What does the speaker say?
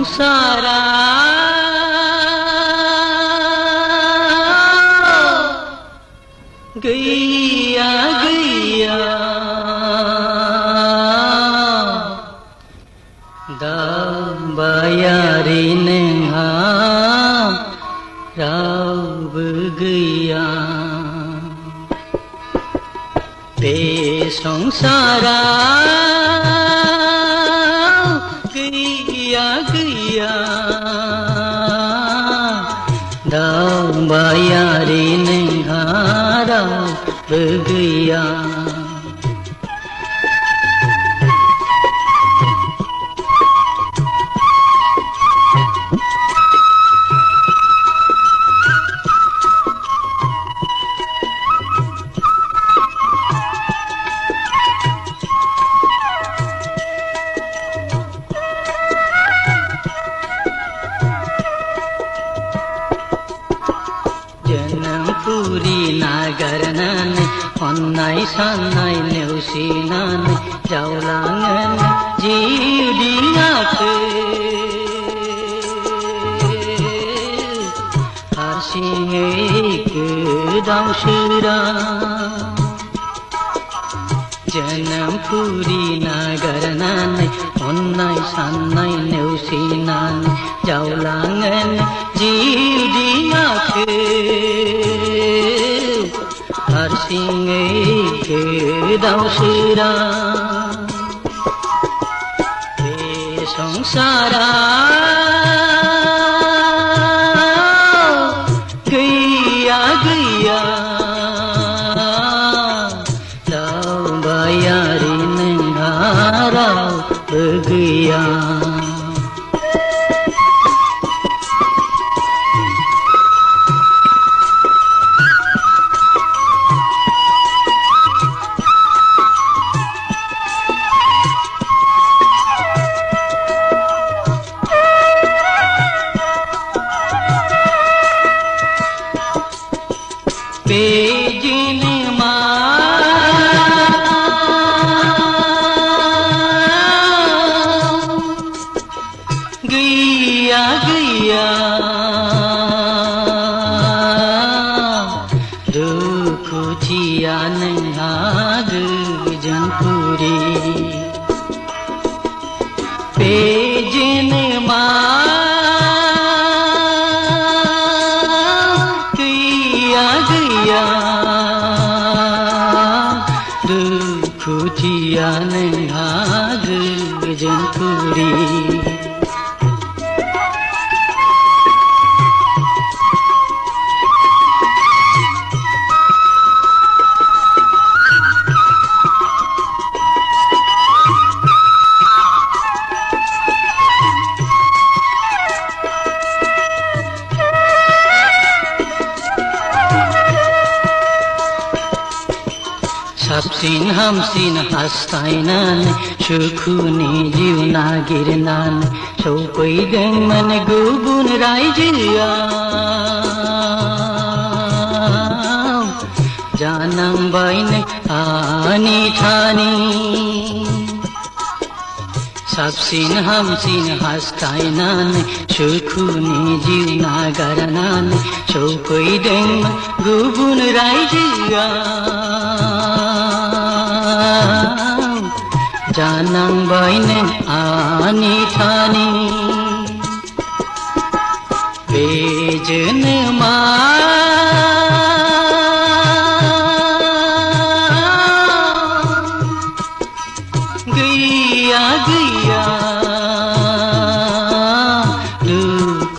संसारा गैया गैया दाबायारि नोंहा रावबो गैया बे संसारा गैया गैया दाबायारि नोंहा रावबो गैया जोनोमपुरी नागारनानै अननाय साननाय नेवसिनानै जावलाङो जिउ दिङाखौ हारसिङै गोदाव सोराव जोनोमपुरी नागारनानै अननाय साननाय नेवसिनानै जावलाङो जिउ दिङाखौ हारसिङै गोदाव सोराव बे संसारा गैया गैया दावबायारि नोंहा रावबो गैया बेजिनमा गैया गैया दुखुथिया नोंहा गोजोनपुरी बेजिनमा दुखुथिया नोंहा गोजोनपुरी साबसिन हामसिन हास्थायनानै सुखुनि जिउ नागिरनानै सौफैदोंमोन गुबुन रायजोआव जानांबायनो आनि थानि साबसिन हामसिन हास्थायनानै सुखुनि जिउ नागारनानै सौफैदोंमोन गुबुन रायजोआव जानांबायनो आनि थानि बे जोनोमा